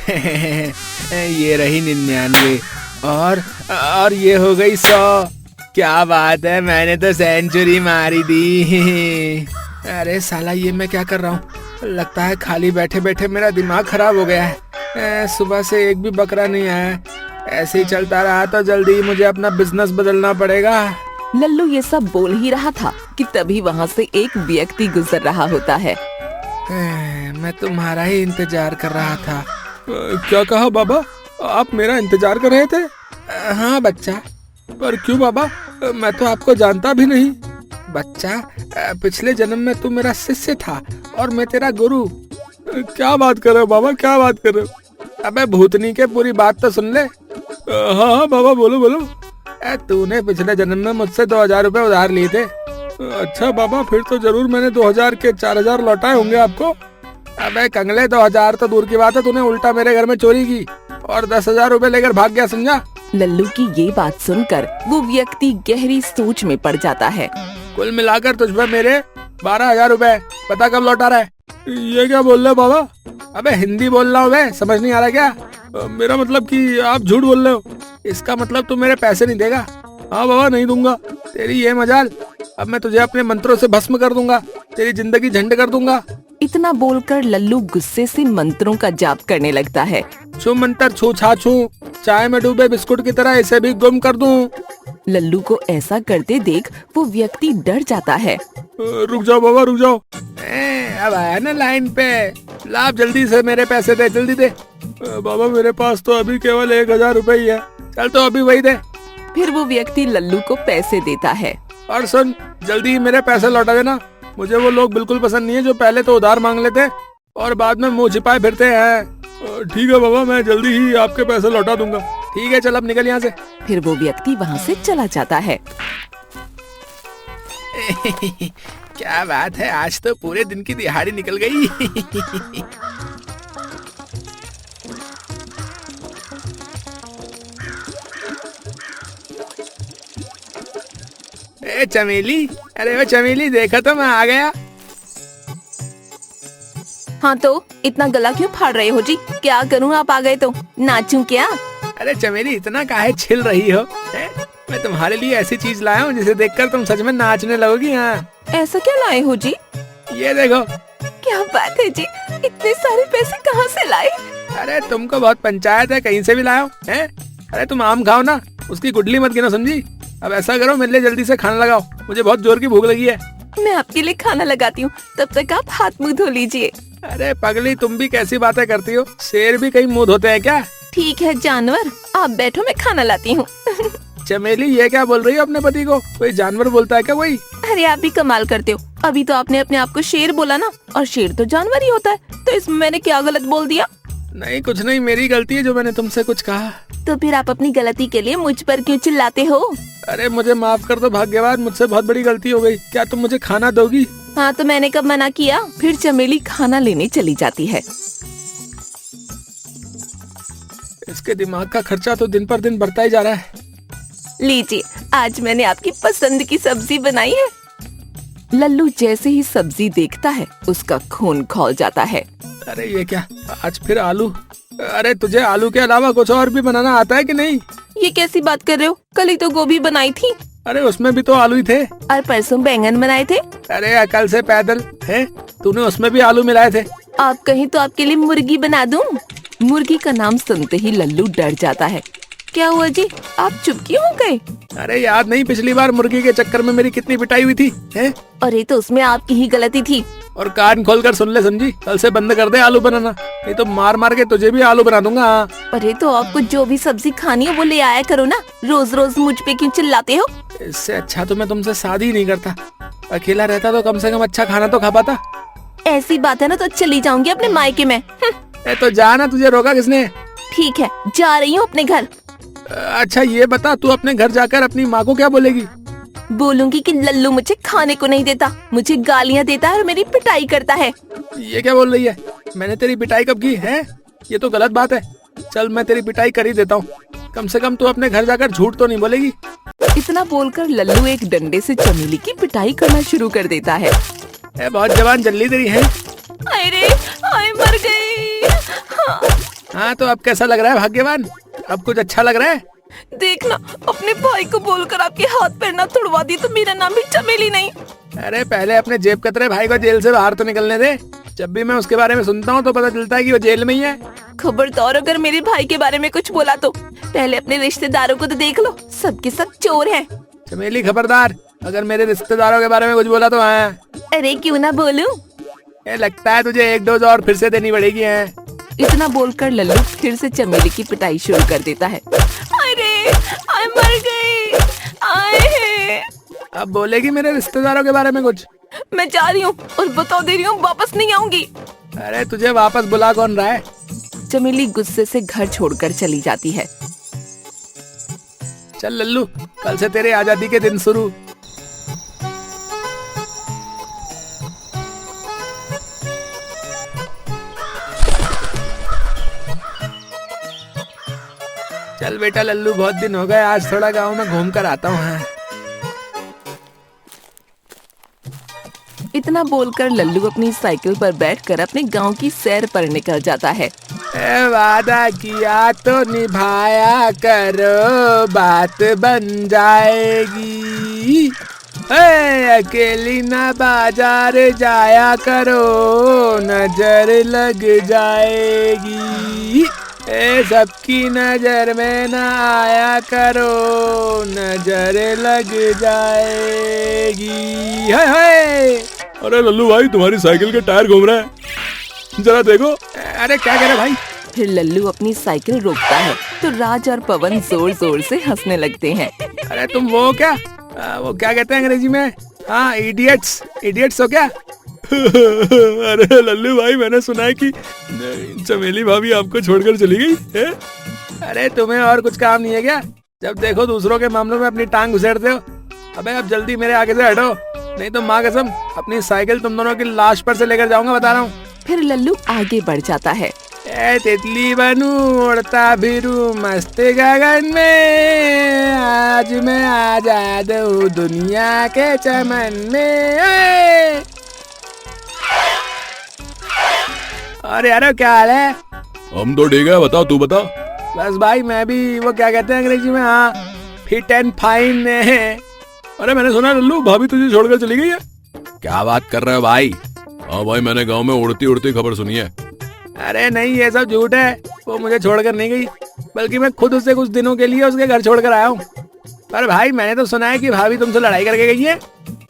ये रही 99 और ये हो गई 100। क्या बात है, मैंने तो सेंचुरी मारी दी। अरे साला ये मैं क्या कर रहा हूँ? लगता है खाली बैठे बैठे मेरा दिमाग खराब हो गया है। सुबह से एक भी बकरा नहीं आया। ऐसे ही चलता रहा तो जल्दी ही मुझे अपना बिजनेस बदलना पड़ेगा। लल्लू ये सब बोल ही रहा था कि तभी वहाँ से एक व्यक्ति गुजर रहा होता है। मैं तुम्हारा ही इंतजार कर रहा था। क्या कहा बाबा? आप मेरा इंतजार कर रहे थे? हाँ बच्चा। पर क्यों बाबा? मैं तो आपको जानता भी नहीं। बच्चा, पिछले जन्म में तू मेरा शिष्य था और मैं तेरा गुरु। क्या बात कर रहे हो बाबा, क्या बात कर रहे हो? अबे भूतनी के पूरी बात तो सुन ले। हाँ हाँ बाबा, बोलो बोलो। तूने पिछले जन्म में मुझसे 2000 रुपए उधार लिए थे। अच्छा बाबा, फिर तो जरूर मैंने 2000 के 4000 लौटाए होंगे आपको। अबे कंगले, 2000 तो दूर की बात है, तूने उल्टा मेरे घर में चोरी की और 10,000 रुपए लेकर भाग गया, समझा? लल्लू की ये बात सुनकर वो व्यक्ति गहरी सोच में पड़ जाता है। कुल मिलाकर तुझ पे मेरे 12,000 रुपए, पता कब लौटा रहा है? ये क्या बोल रहे हो बाबा? अबे हिंदी बोल रहा हूँ मैं, समझ नहीं आ रहा क्या? मेरा मतलब कि आप झूठ बोल रहे हो। इसका मतलब तू मेरे पैसे नहीं देगा? हाँ बाबा, नहीं दूंगा। तेरी ये मजाल, अब मैं तुझे अपने मंत्रों से भस्म कर दूंगा, तेरी जिंदगी झंड कर दूंगा। इतना बोलकर लल्लू गुस्से से मंत्रों का जाप करने लगता है। छू मंत्र छू छा छू, चाय में डूबे बिस्कुट की तरह इसे भी गुम कर दूं। लल्लू को ऐसा करते देख वो व्यक्ति डर जाता है। रुक जाओ बाबा, रुक जाओ। अब आया ना लाइन पे, लाभ जल्दी से मेरे पैसे दे, जल्दी दे। बाबा मेरे पास तो अभी केवल 1000 रुपए ही है, चल तो अभी वही दे। फिर वो व्यक्ति लल्लू को पैसे देता है। और सुन, जल्दी मेरे पैसे लौटा देना। मुझे वो लोग बिल्कुल पसंद नहीं है जो पहले तो उधार मांग लेते और बाद में मुंह छिपाए फिरते हैं। ठीक है बाबा, मैं जल्दी ही आपके पैसे लौटा दूंगा। ठीक है, चल अब निकल यहाँ से। फिर वो व्यक्ति वहाँ से चला जाता है। क्या बात है, आज तो पूरे दिन की दिहाड़ी निकल गई। ए चमेली, अरे वो चमेली, देखा तो मैं आ गया। हाँ तो इतना गला क्यों फाड़ रहे हो जी? क्या करूँ, आप आ गए तो नाचूं क्या? अरे चमेली, इतना काहे छिल रही हो? मैं तुम्हारे लिए ऐसी चीज लाया हूँ जिसे देखकर तुम सच में नाचने लगोगी। हाँ, ऐसा क्या लाए हो जी? ये देखो। क्या बात है जी, इतने सारे पैसे कहाँ से लाए? अरे तुमको बहुत पंचायत है, कहीं से भी लाया हूँ। अरे तुम आम खाओ ना, उसकी गुठली मत गिनो, समझी? अब ऐसा करो, मेरे लिए जल्दी से खाना लगाओ, मुझे बहुत जोर की भूख लगी है। मैं आपके लिए खाना लगाती हूँ, तब तक आप हाथ मुँह धो लीजिए। अरे पगली, तुम भी कैसी बातें करती हो? शेर भी कहीं मुँह धोते हैं क्या? ठीक है जानवर, आप बैठो, मैं खाना लाती हूँ। चमेली, ये क्या बोल रही हो अपने पति को? कोई जानवर बोलता है क्या कोई? अरे आप भी कमाल करते हो, अभी तो आपने अपने आप को शेर बोला ना, और शेर तो जानवर ही होता है, तो इसमें मैंने क्या गलत बोल दिया? नहीं कुछ नहीं, मेरी गलती है जो मैंने तुमसे कुछ कहा। तो फिर आप अपनी गलती के लिए मुझ पर क्यों चिल्लाते हो? अरे मुझे माफ कर दो भाग्यवान, मुझसे बहुत बड़ी गलती हो गई। क्या तुम मुझे खाना दोगी? हाँ तो मैंने कब मना किया? फिर चमेली खाना लेने चली जाती है। इसके दिमाग का खर्चा तो दिन पर दिन बढ़ता ही जा रहा है। लीजिए, आज मैंने आपकी पसंद की सब्जी बनाई है। लल्लू जैसे ही सब्जी देखता है उसका खून खौल जाता है। अरे ये क्या, आज फिर आलू? अरे तुझे आलू के अलावा कुछ और भी बनाना आता है कि नहीं? ये कैसी बात कर रहे हो? कल ही तो गोभी बनाई थी। अरे उसमें भी तो आलू ही थे। और परसों बैंगन बनाए थे। अरे अकल से पैदल है, तूने उसमें भी आलू मिलाए थे। आप कहीं तो आपके लिए मुर्गी बना दूं? मुर्गी का नाम सुनते ही लल्लू डर जाता है। क्या हुआ जी, आप चुप क्यों हो गए? अरे याद नहीं, पिछली बार मुर्गी के चक्कर में मेरी कितनी पिटाई हुई थी? हैं? अरे तो उसमें आपकी ही गलती थी। और कान खोलकर सुन ले समझी, कल से बंद कर दे आलू बनाना, नहीं तो मार मार के तुझे भी आलू बना दूंगा। अरे तो आपको जो भी सब्जी खानी है वो ले आया करो ना, रोज रोज मुझ पे क्यों चिल्लाते हो? इससे अच्छा तो मैं तुमसे शादी ही नहीं करता। अकेला रहता तो कम से कम अच्छा खाना तो खा पाता। ऐसी बात है ना तो चली जाऊंगी अपने मायके में। तो जाना, तुझे रोका किसने? ठीक है, जा रही हूँ अपने घर। अच्छा ये बता, तू अपने घर जाकर अपनी माँ को क्या बोलेगी? बोलूंगी कि लल्लू मुझे खाने को नहीं देता, मुझे गालियाँ देता है और मेरी पिटाई करता है। ये क्या बोल रही है? मैंने तेरी पिटाई कब की है? ये तो गलत बात है। चल मैं तेरी पिटाई कर ही देता हूँ, कम से कम तू अपने घर जाकर झूठ तो नहीं बोलेगी। इतना बोलकर लल्लू एक डंडे से चमेली की पिटाई करना शुरू कर देता है। बहुत जवान जल्दी तेरी है। अरे हाय, मर गई। हाँ तो अब कैसा लग रहा है भाग्यवान? अब कुछ अच्छा लग रहा है? देखना, अपने भाई को बोलकर आपके हाथ पैर ना तुड़वा दी तो मेरा नाम भी चमेली नहीं। अरे पहले अपने जेब कतरे भाई को जेल से बाहर तो निकलने दे। जब भी मैं उसके बारे में सुनता हूँ तो पता चलता है कि वो जेल में ही है। खबरदार अगर मेरे भाई के बारे में कुछ बोला तो पहले अपने रिश्तेदारों को तो देख लो, सबके सब चोर हैं। चमेली खबरदार, अगर मेरे रिश्तेदारों के बारे में कुछ बोला तो हाँ। अरे क्यों ना बोलूं? ये लगता है तुझे एक डोज और फिर से देनी पड़ेगी है। इतना बोलकर लल्लू फिर से चमेली की पिटाई शुरू कर देता है। अरे आय मर गई, आए। अब बोलेगी मेरे रिश्तेदारों के बारे में कुछ? मैं जा रही हूँ और बता दे रही हूँ वापस नहीं आऊंगी। अरे तुझे वापस बुला कौन रहा है? चमेली गुस्से से घर छोड़कर चली जाती है। चल लल्लू, कल से तेरे आजादी के दिन शुरू। चल बेटा लल्लू, बहुत दिन हो गए, आज थोड़ा गांव में घूम कर आता हूँ। इतना बोलकर लल्लू अपनी साइकिल पर बैठकर अपने गांव की सैर पर निकल जाता है। वादा किया तो निभाया करो, बात बन जाएगी। अकेली ना बाजार जाया करो, नजर लग जाएगी। सबकी नजर में ना आया करो, नजर लग जाएगी। अरे लल्लू भाई, तुम्हारी साइकिल के टायर घूम रहे हैं, जरा देखो। अरे क्या कह रहे भाई? फिर लल्लू अपनी साइकिल रोकता है तो राज और पवन जोर जोर से हंसने लगते हैं। अरे तुम वो क्या वो क्या कहते हैं अंग्रेजी में? हाँ, इडियट्स, इडियट्स हो क्या? अरे लल्लू भाई, मैंने सुना है कि चमेली भाभी आपको छोड़कर चली गई है? अरे तुम्हें और कुछ काम नहीं है क्या? जब देखो दूसरों के मामलों में अपनी टांग घुसेड़ते हो। अबे अब जल्दी मेरे आगे से हटो, नहीं तो माँ कसम अपनी साइकिल तुम दोनों की लाश पर से लेकर जाऊंगा, बता रहा हूँ। फिर लल्लू आगे बढ़ जाता है। तितली बनूं उड़ता फिरूं मस्त गगन में, आज मैं आजाद हूँ दुनिया के चमन में। अरे यार क्या हाल है? हम तो ठीक है, बताओ, तू बता। बस भाई मैं भी वो क्या कहते हैं अंग्रेजी में, हाँ, फिट एंड फाइन है। अरे मैंने सुना लल्लू भाभी तुझे छोड़कर चली गई है। क्या बात कर रहे हो भाई? हाँ भाई, मैंने गांव में उड़ती उड़ती खबर सुनी है। अरे नहीं, ये सब झूठ है। वो मुझे छोड़कर नहीं गई, बल्कि मैं खुद उससे कुछ दिनों के लिए उसके घर छोड़कर आया हूँ। पर भाई मैंने तो सुना है कि भाभी तुमसे लड़ाई करके गई है।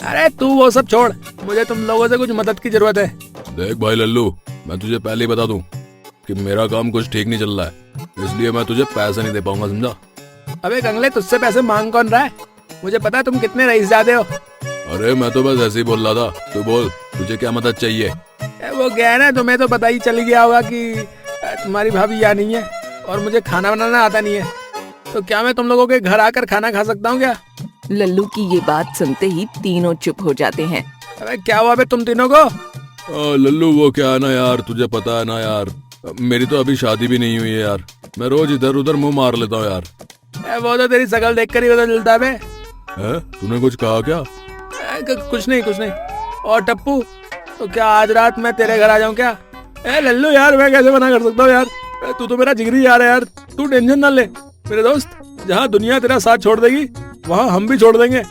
अरे तू वो सब छोड़, मुझे तुम लोगों से कुछ मदद की जरूरत है। देख भाई लल्लू, मैं तुझे पहले ही बता दूं कि मेरा काम कुछ ठीक नहीं चल रहा है, इसलिए मैं तुझे पैसे नहीं दे पाऊंगा, समझा? अबे कंगले, तुझसे पैसे मांग कौन रहा है? मुझे पता है तुम कितने रईसजादे हो। अरे मैं तो बस ऐसे ही बोल रहा था, तू बोल, तुझे क्या मदद चाहिए? वो क्या है ना, तुम्हें तो पता ही चल गया होगा कि तुम्हारी भाभी यहाँ नहीं है और मुझे खाना बनाना आता नहीं है। तो क्या मैं तुम लोगों के घर आकर खाना खा सकता हूँ क्या? लल्लू की ये बात सुनते ही तीनों चुप हो जाते हैं। अबे क्या हुआ बे तुम तीनों को? लल्लू वो क्या है ना यार, तुझे पता है ना यार, मेरी तो अभी शादी भी नहीं हुई है यार। मैं रोज इधर उधर मुंह मार लेता हूँ यार। वो तो तेरी शकल देखकर ही पता चलता है बे। तूने कुछ कहा क्या? कुछ नहीं, कुछ नहीं। और टप्पू, तो क्या आज रात मैं तेरे घर आ जाऊं क्या? लल्लू यार, मैं कैसे मना कर सकता हूँ यार, तू तो मेरा जिगरी यार है यार। तू टेंशन ना ले मेरे दोस्त, जहाँ दुनिया तेरा साथ छोड़ देगी वहाँ हम भी छोड़ देंगे।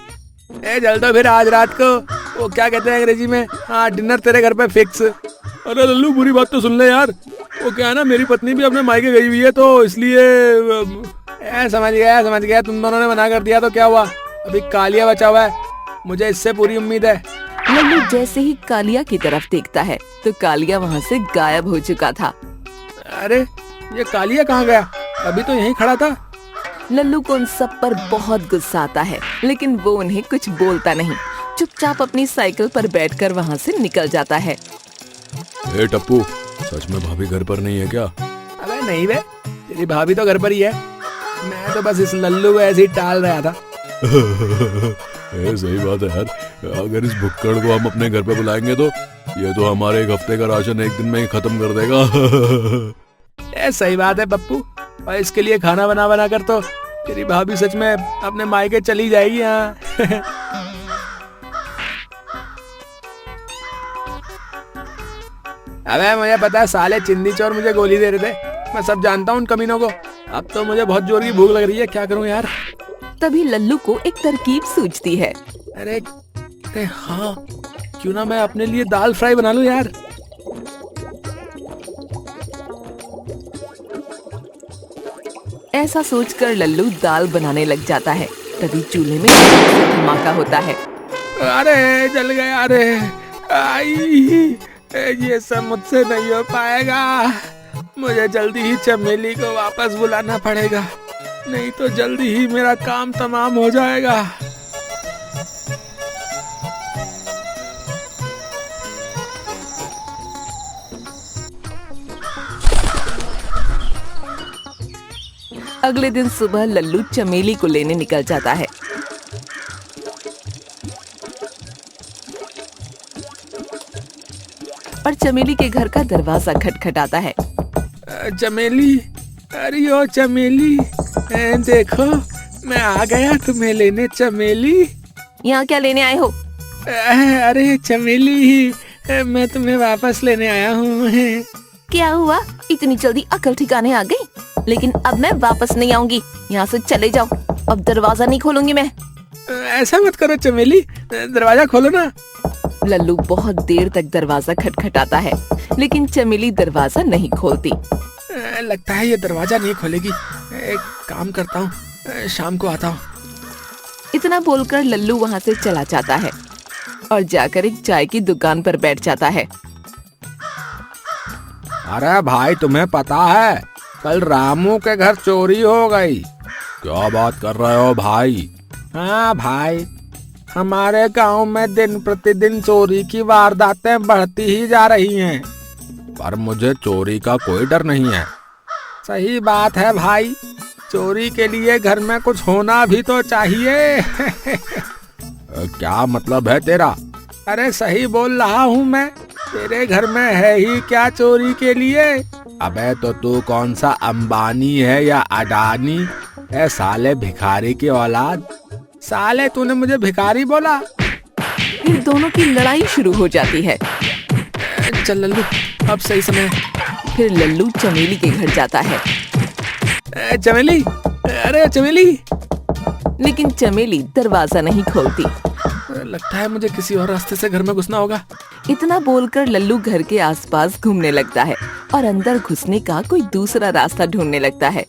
चल तो फिर आज रात को वो क्या कहते हैं अंग्रेजी में, हाँ, डिनर तेरे घर पे फिक्स। अरे लल्लू बुरी बात तो सुन ले यार, वो क्या है ना, मेरी पत्नी भी अपने मायके गई हुई है, तो इसलिए समझ गया, तुम दोनों ने मना कर दिया तो क्या हुआ, अभी कालिया बचा हुआ है, मुझे इससे पूरी उम्मीद है। लल्लू जैसे ही कालिया की तरफ देखता है तो कालिया वहाँ से गायब हो चुका था। अरे ये कालिया कहाँ गया? अभी तो यहीं खड़ा था। लल्लू को उन सब पर बहुत गुस्सा आता है, लेकिन वो उन्हें कुछ बोलता नहीं, चुपचाप अपनी साइकिल पर बैठकर वहाँ से निकल जाता है। टप्पू, सच में भाभी घर पर नहीं है क्या? अबे नहीं बे, तेरी भाभी तो घर पर ही है, मैं तो बस इस लल्लू को ऐसे ही टाल रहा था। सही बात है यार, अगर इस भुक्कड़ को हम अपने घर पे बुलाएंगे तो ये तो हमारे एक हफ्ते का राशन एक दिन में ही खत्म कर देगा। सही बात है पप्पू, और इसके लिए खाना बना कर तो तेरी भाभी सच में अपने मायके चली जाएगी। यहाँ अबे मुझे पता है साले चिंदी चोर मुझे गोली दे रहे थे, मैं सब जानता हूँ उन कमीनों को। अब तो मुझे बहुत जोर की भूख लग रही है, क्या करूँ यार। तभी लल्लू को एक तरकीब सूझती है। अरे अरे हाँ, क्यों ना मैं अपने लिए दाल फ्राई बना लूं यार। ऐसा सोचकर लल्लू दाल बनाने लग जाता है। तभी चूल्हे में धमाका होता है। अरे जल गया, अरे आई, ये सब मुझसे नहीं हो पाएगा। मुझे जल्दी ही चमेली को वापस बुलाना पड़ेगा, नहीं तो जल्दी ही मेरा काम तमाम हो जाएगा। अगले दिन सुबह लल्लू चमेली को लेने निकल जाता है। और चमेली के घर का दरवाजा खटखटाता है। चमेली, अरे ओ चमेली, देखो मैं आ गया तुम्हें लेने। चमेली, यहाँ क्या लेने आए हो? अरे चमेली, मैं तुम्हें वापस लेने आया हूँ। क्या हुआ, इतनी जल्दी अकल ठिकाने आ गई? लेकिन अब मैं वापस नहीं आऊंगी, यहाँ से चले जाओ। अब दरवाजा नहीं खोलूंगी मैं। ऐसा मत करो चमेली, दरवाजा खोलो ना। लल्लू बहुत देर तक दरवाजा खटखटाता है, लेकिन चमेली दरवाजा नहीं खोलती। लगता है ये दरवाजा नहीं खोलेगी। एक काम करता हूँ, शाम को आता हूँ। इतना बोलकर लल्लू वहाँ से चला जाता है और जाकर एक चाय की दुकान पर बैठ जाता है। अरे भाई, तुम्हें पता है कल रामू के घर चोरी हो गई। क्या बात कर रहे हो भाई? हाँ भाई, हमारे गांव में दिन प्रतिदिन चोरी की वारदातें बढ़ती ही जा रही हैं। पर मुझे चोरी का कोई डर नहीं है। सही बात है भाई, चोरी के लिए घर में कुछ होना भी तो चाहिए। क्या मतलब है तेरा? अरे सही बोल रहा हूँ मैं, तेरे घर में है ही क्या चोरी के लिए। अबे तो तू कौन सा अंबानी है या अडानी? ए साले भिखारी की औलाद। साले, तूने मुझे भिखारी बोला? फिर दोनों की लड़ाई शुरू हो जाती है। चल लल्लू, अब सही समय है। फिर लल्लू चमेली के घर जाता है। चमेली, अरे चमेली। लेकिन चमेली दरवाजा नहीं खोलती। लगता है मुझे किसी और रास्ते से घर में घुसना होगा। इतना बोलकर लल्लू घर के आसपास घूमने लगता है और अंदर घुसने का कोई दूसरा रास्ता ढूंढने लगता है।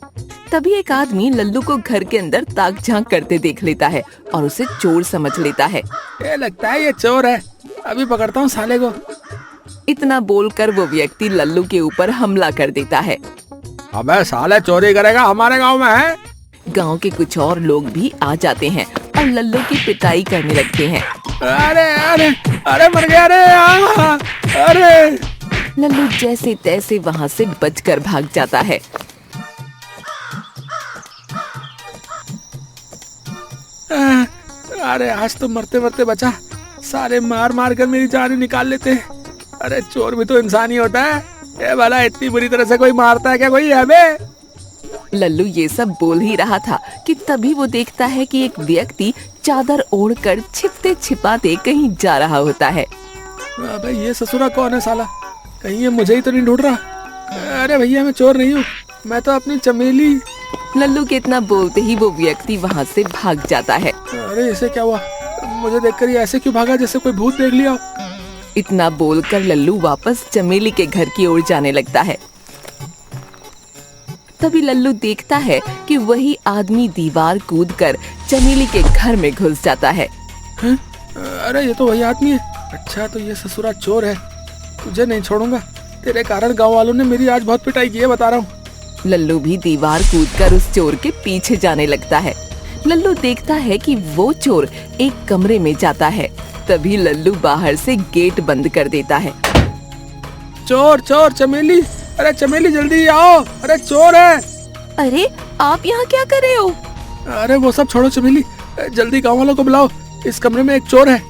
तभी एक आदमी लल्लू को घर के अंदर ताक झांक करते देख लेता है और उसे चोर समझ लेता है। ये लगता है ये चोर है, अभी पकड़ता हूँ साले को। इतना बोलकर वो व्यक्ति लल्लू के ऊपर हमला कर देता है। अबे साले, चोरी करेगा हमारे गांव में है? गांव के कुछ और लोग भी आ जाते हैं और लल्लू की पिटाई करने लगते हैं। अरे अरे अरे मर गया, अरे। लल्लू जैसे तैसे वहाँ से बचकर भाग जाता है। अरे आज तो मरते मरते बचा, सारे मार मार कर मेरी जान ही निकाल लेते हैं। अरे चोर भी तो इंसान ही होता है। ये भला इतनी बुरी तरह से कोई मारता है क्या कोई हमें? लल्लू ये सब बोल ही रहा था कि तभी वो देखता है कि एक व्यक्ति चादर ओढ़कर छिपते छिपाते कहीं जा रहा होता है। अबे ये ससुरा कौन है साला? कहीं ये मुझे ही तो नहीं ढूंढ रहा? अरे भैया, मैं चोर नहीं हूँ, मैं तो अपनी चमेली। लल्लू के इतना बोलते ही वो व्यक्ति वहाँ से भाग जाता है। अरे इसे क्या हुआ? मुझे देखकर ये ऐसे क्यों भागा जैसे कोई भूत देख लिया? इतना बोलकर लल्लू वापस चमेली के घर की ओर जाने लगता है। तभी लल्लू देखता है कि वही आदमी दीवार कूदकर चमेली के घर में घुस जाता है। अरे ये तो वही आदमी है। अच्छा, तो ये ससुरा चोर है, तुझे नहीं छोड़ूंगा। तेरे कारण गांव वालों ने मेरी आज बहुत पिटाई की है, बता रहा हूँ। लल्लू भी दीवार कूदकर उस चोर के पीछे जाने लगता है। लल्लू देखता है कि वो चोर एक कमरे में जाता है। तभी लल्लू बाहर से गेट बंद कर देता है। चोर चोर, चमेली, अरे चमेली जल्दी आओ, अरे चोर है। अरे आप यहाँ क्या कर रहे हो? अरे वो सब छोड़ो चमेली, जल्दी गांव वालों को बुलाओ, इस कमरे में एक चोर है।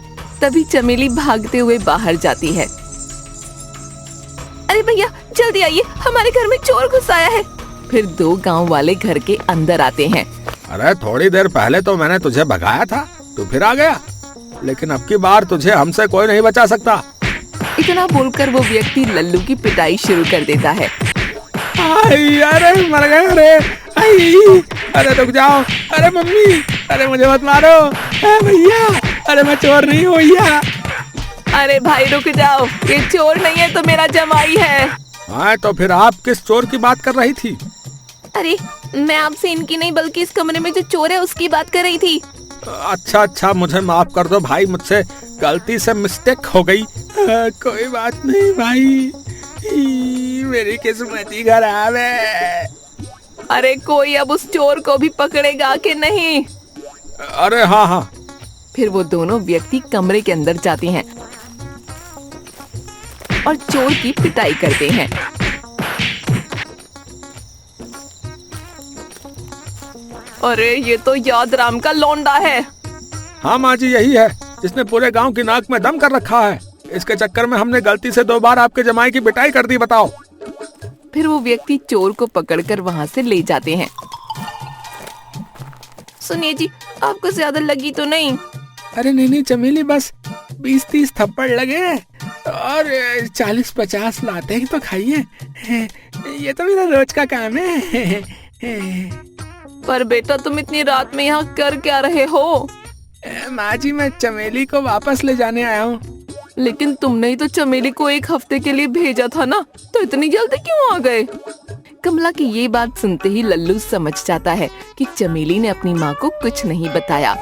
तभी चमेली भागते हुए बाहर जाती है। अरे भैया जल्दी आइए, हमारे घर में चोर घुस आया है। फिर दो गांव वाले घर के अंदर आते हैं। अरे थोड़ी देर पहले तो मैंने तुझे भगाया था, तू फिर आ गया, लेकिन अब की बार तुझे हमसे कोई नहीं बचा सकता। इतना बोलकर वो व्यक्ति लल्लू की पिटाई शुरू कर देता है। आई, अरे मर गए, अरे आई, अरे रुक जाओ, अरे मम्मी, अरे मुझे मत मारो, भैया, अरे मैं चोर नहीं हूँ भैया। अरे भाई रुक जाओ, ये चोर नहीं है तो मेरा जमाई है। हाँ तो फिर आप किस चोर की बात कर रही थी? अरे मैं आपसे इनकी नहीं बल्कि इस कमरे में जो चोर है उसकी बात कर रही थी। अच्छा अच्छा, मुझे माफ कर दो भाई, मुझसे गलती से मिस्टेक हो गई। कोई बात नहीं भाई, मेरी किस्मत ही खराब है। अरे कोई अब उस चोर को भी पकड़ेगा कि नहीं? अरे हाँ हाँ। फिर वो दोनों व्यक्ति कमरे के अंदर जाते हैं और चोर की पिटाई करते हैं। अरे ये तो याद राम का लौंडा है। हाँ माँ जी, यही है जिसने पूरे गांव की नाक में दम कर रखा है। इसके चक्कर में हमने गलती से 2 बार आपके जमाई की पिटाई कर दी, बताओ। फिर वो व्यक्ति चोर को पकड़कर वहाँ से ले जाते हैं। सुनिए जी, आपको ज्यादा लगी तो नहीं? अरे नहीं नहीं चमेली, बस 20-30 थप्पड़ लगे और 40-50 लाते हैं तो खाइए, ये तो मेरा रोज का काम है। पर बेटा तुम इतनी रात में यहाँ कर क्या रहे हो? माँ जी, मैं चमेली को वापस ले जाने आया हूँ। लेकिन तुमने ही तो चमेली को 1 हफ्ते के लिए भेजा था ना, तो इतनी जल्दी क्यों आ गए? कमला की ये बात सुनते ही लल्लू समझ जाता है कि चमेली ने अपनी माँ को कुछ नहीं बताया।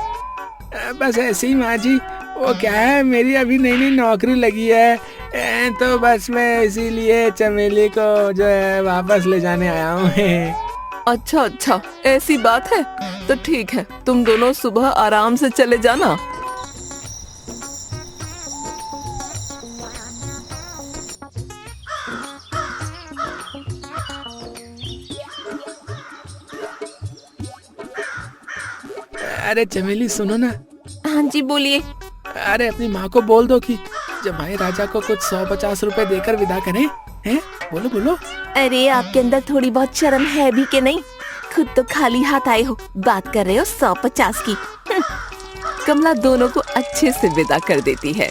बस ऐसे ही माँ जी, वो क्या है, मेरी अभी नई नई नौकरी लगी है, तो बस मैं इसीलिए चमेली को जो है वापस ले जाने आया हूँ। अच्छा अच्छा, ऐसी बात है तो ठीक है, तुम दोनों सुबह आराम से चले जाना। अरे चमेली सुनो ना। हाँ जी बोलिए। अरे अपनी माँ को बोल दो कि जमाई राजा को कुछ 150 रुपए देकर विदा करें। हैं? बोलो बोलो। अरे आपके अंदर थोड़ी बहुत शर्म है भी कि नहीं? खुद तो खाली हाथ आए हो, बात कर रहे हो 150 की। कमला दोनों को अच्छे से विदा कर देती है।